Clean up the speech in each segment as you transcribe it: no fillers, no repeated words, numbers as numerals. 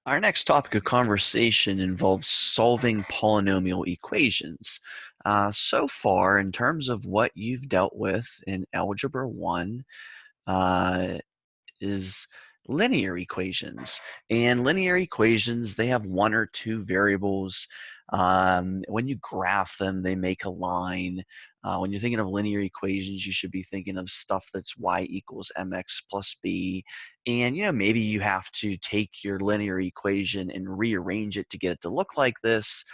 Our next topic of conversation involves solving polynomial equations. So far, in terms of what you've dealt with in Algebra 1, uh, is linear equations. And linear equations, they have one or two variables. When you graph them, they make a line. When you're thinking of linear equations, you should be thinking of stuff that's y equals mx plus b. And maybe you have to take your linear equation and rearrange it to get it to look like this.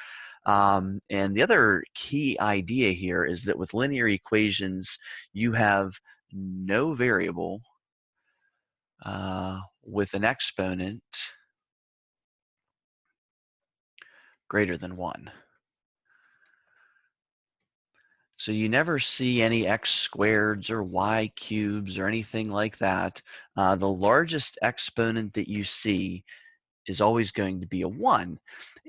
And the other key idea here is that with linear equations, you have no variable with an exponent greater than 1. So you never see any x squareds or y cubes or anything like that. The largest exponent that you see is always going to be a 1.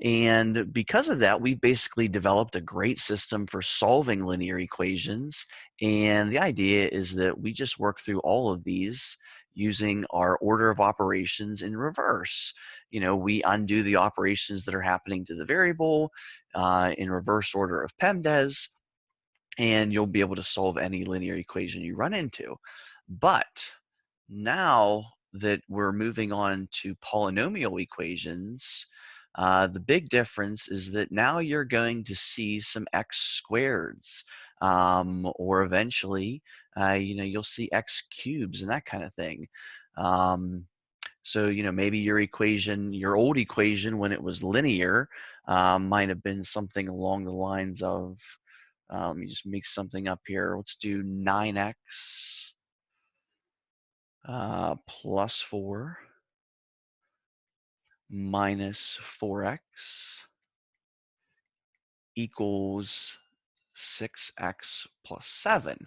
And because of that, we've basically developed a great system for solving linear equations. And the idea is that we just work through all of these using our order of operations in reverse. We undo the operations that are happening to the variable in reverse order of PEMDAS, and you'll be able to solve any linear equation you run into. But now that we're moving on to polynomial equations, the big difference is that now you're going to see some x squareds, or eventually, you'll see x cubes and that kind of thing. So, maybe your equation, your old equation when it was linear, might have been something along the lines of, let me just make something up here. Let's do 9x plus 4 minus 4x equals 6x plus 7.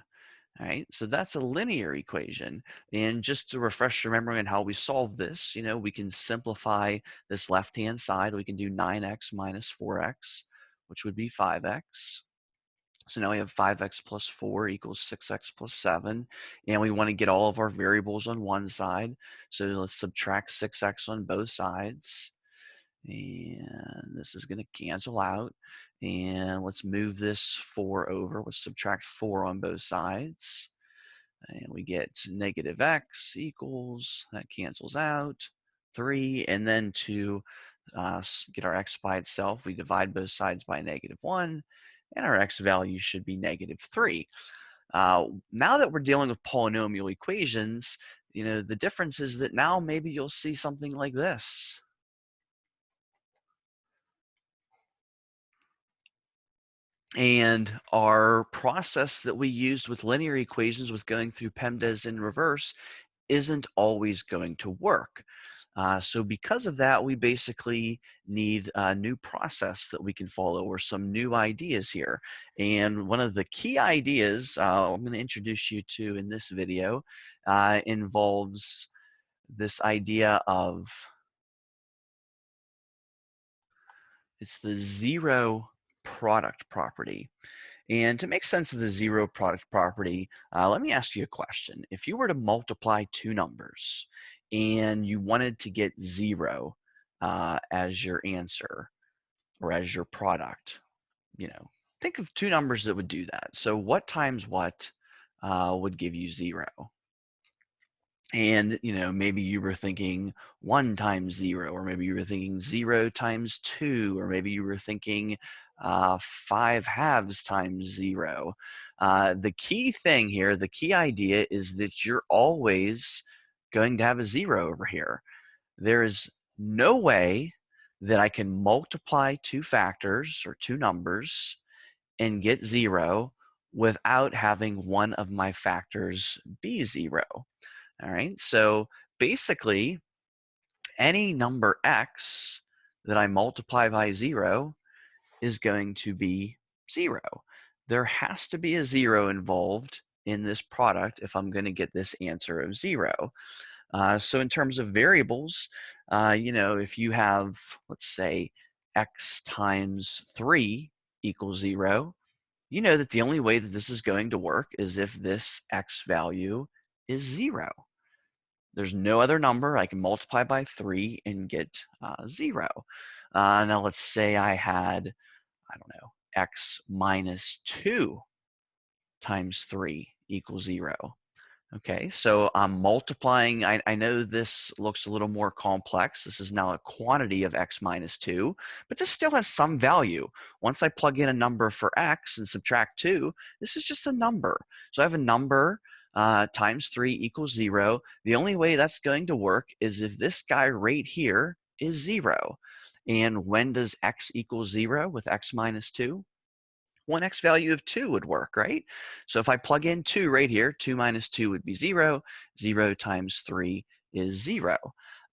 All right, so that's a linear equation. And just to refresh your memory on how we solve this, we can simplify this left-hand side. We can do 9x minus 4x, which would be 5x. So now we have 5x plus 4 equals 6x plus 7. And we want to get all of our variables on one side. So let's subtract 6x on both sides. And this is going to cancel out. And let's move this 4 over. Let's subtract 4 on both sides. And we get negative x equals, that cancels out, 3. And then to get our x by itself, we divide both sides by -1. And our x value should be -3. Now that we're dealing with polynomial equations, the difference is that now maybe you'll see something like this. And our process that we used with linear equations with going through PEMDAS in reverse isn't always going to work. So because of that, we basically need a new process that we can follow, or some new ideas here. And one of the key ideas I'm going to introduce you to in this video involves this idea of, it's the zero product property. And to make sense of the zero product property, let me ask you a question. If you were to multiply two numbers and you wanted to get 0 as your answer or as your product, think of two numbers that would do that. So what times what would give you 0? And maybe you were thinking 1 times 0, or maybe you were thinking 0 times 2, or maybe you were thinking 5 halves times 0. The key thing here, the key idea is that you're always going to have a 0 over here. There is no way that I can multiply two factors or two numbers and get 0 without having one of my factors be 0. All right, so basically, any number x that I multiply by 0 is going to be 0. There has to be a 0 involved in this product if I'm going to get this answer of 0. So in terms of variables, if you have, let's say, x times 3 equals 0, you know that the only way that this is going to work is if this x value is 0. There's no other number. I can multiply by 3 and get 0. Now let's say I had, I don't know, x minus 2 times 3 equals 0. Okay, so I'm multiplying. I know this looks a little more complex. This is now a quantity of x minus 2, but this still has some value. Once I plug in a number for x and subtract 2, this is just a number. So I have a number times 3 equals 0. The only way that's going to work is if this guy right here is 0. And when does x equal 0 with x minus 2? One x value of 2 would work, right? So if I plug in 2 right here, 2 minus 2 would be 0. 0 times 3 is 0.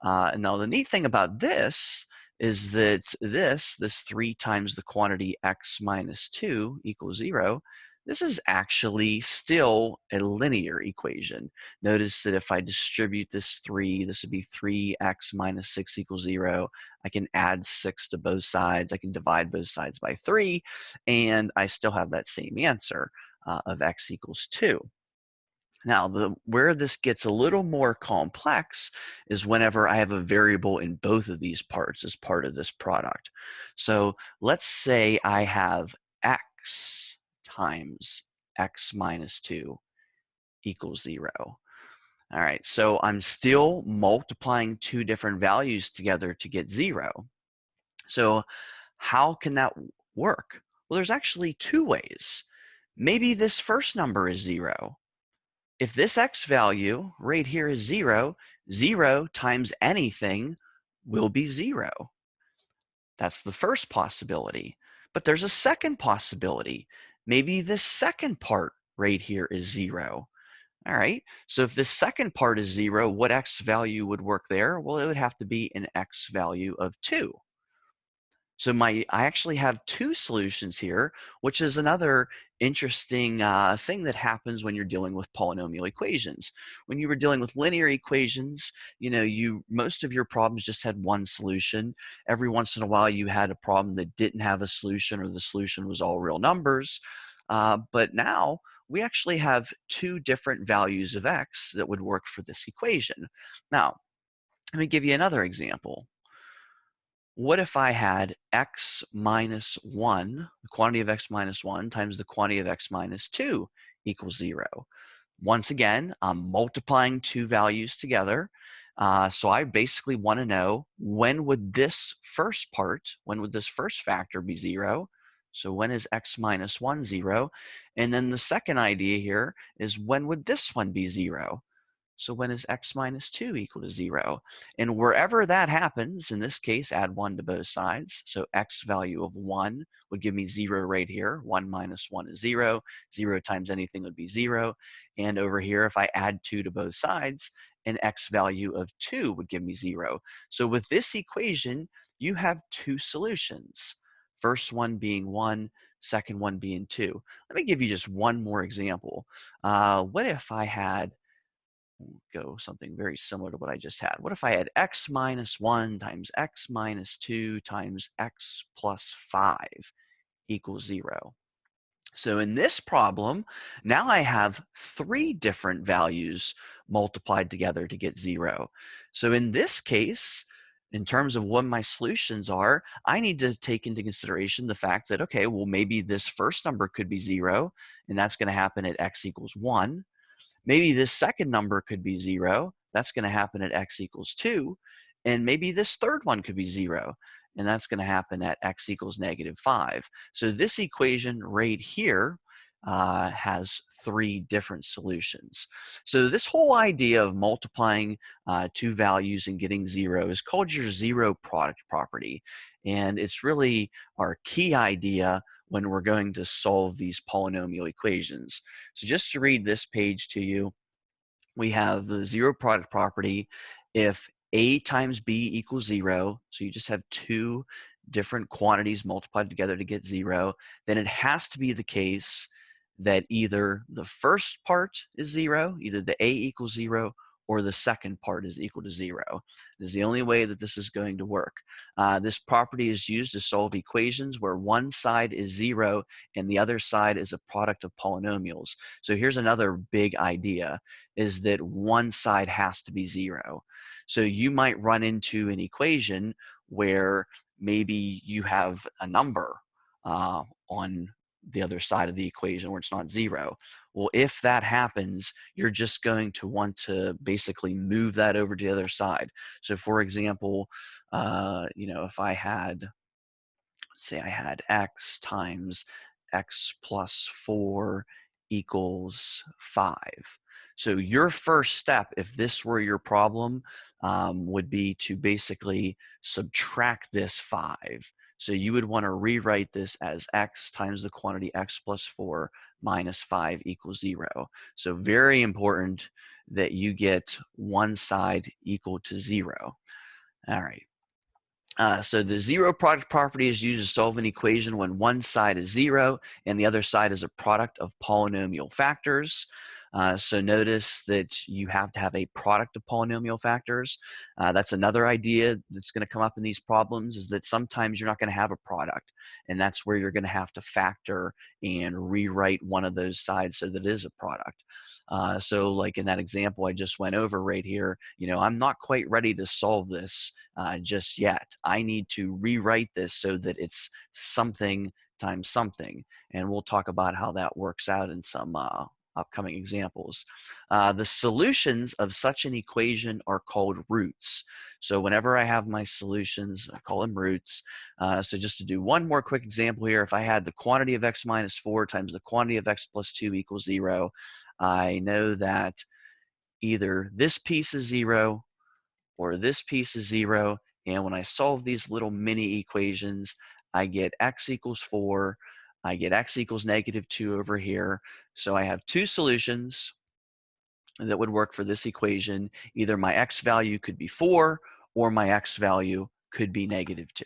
And now the neat thing about this is that this 3 times the quantity x minus 2 equals 0, this is actually still a linear equation. Notice that if I distribute this 3, this would be 3x minus 6 equals 0. I can add 6 to both sides. I can divide both sides by 3, and I still have that same answer of x equals 2. Now, where this gets a little more complex is whenever I have a variable in both of these parts as part of this product. So let's say I have x times x minus 2 equals 0. All right, so I'm still multiplying two different values together to get 0. So how can that work? Well, there's actually two ways. Maybe this first number is 0. If this x value right here is 0, 0 times anything will be 0. That's the first possibility. But there's a second possibility. Maybe this second part right here is 0. All right, so if this second part is 0, what x value would work there? Well, it would have to be an x value of 2. So I actually have two solutions here, which is another interesting thing that happens when you're dealing with polynomial equations. When you were dealing with linear equations, most of your problems just had one solution. Every once in a while, you had a problem that didn't have a solution, or the solution was all real numbers. But now we actually have two different values of x that would work for this equation. Now, let me give you another example. What if I had x minus 1, the quantity of x minus 1 times the quantity of x minus 2 equals 0? Once again, I'm multiplying two values together. So I basically want to know, when would this first factor be 0? So when is x minus 1 0? And then the second idea here is, when would this one be 0? So when is x minus 2 equal to 0? And wherever that happens, in this case, add 1 to both sides. So x value of 1 would give me 0 right here. 1 minus 1 is 0. 0 times anything would be 0. And over here, if I add 2 to both sides, an x value of 2 would give me 0. So with this equation, you have two solutions. First one being 1, second one being 2. Let me give you just one more example. What if I had go something very similar to what I just had. What if I had x minus 1 times x minus 2 times x plus 5 equals 0? So in this problem, now I have three different values multiplied together to get 0. So in this case, in terms of what my solutions are, I need to take into consideration the fact that, okay, well, maybe this first number could be 0, and that's going to happen at x equals 1. Maybe this second number could be 0. That's going to happen at x equals 2. And maybe this third one could be 0. And that's going to happen at x equals negative 5. So this equation right here has three different solutions. So this whole idea of multiplying two values and getting 0 is called your zero product property. And it's really our key idea when we're going to solve these polynomial equations. So just to read this page to you, we have the zero product property. If a times b equals 0, so you just have two different quantities multiplied together to get 0, then it has to be the case that either the first part is 0, either the a equals 0, or the second part is equal to 0. This is the only way that this is going to work. This property is used to solve equations where one side is 0 and the other side is a product of polynomials. So here's another big idea, is that one side has to be 0. So you might run into an equation where maybe you have a number on the other side of the equation where it's not 0. Well, if that happens, you're just going to want to basically move that over to the other side. So for example, if I had, say I had x times x plus 4 equals 5. So your first step, if this were your problem, would be to basically subtract this 5. So you would want to rewrite this as x times the quantity x plus 4 minus 5 equals 0. So very important that you get one side equal to 0. All right. So the zero product property is used to solve an equation when one side is 0 and the other side is a product of polynomial factors. So notice that you have to have a product of polynomial factors. That's another idea that's going to come up in these problems, is that sometimes you're not going to have a product, and that's where you're going to have to factor and rewrite one of those sides so that it is a product. So like in that example I just went over right here, I'm not quite ready to solve this just yet. I need to rewrite this so that it's something times something, and we'll talk about how that works out in some upcoming examples. The solutions of such an equation are called roots. So whenever I have my solutions, I call them roots. So just to do one more quick example here, if I had the quantity of x minus 4 times the quantity of x plus 2 equals 0, I know that either this piece is 0 or this piece is 0. And when I solve these little mini equations, I get x equals 4. I get x equals negative 2 over here. So I have two solutions that would work for this equation. Either my x value could be 4 or my x value could be negative 2.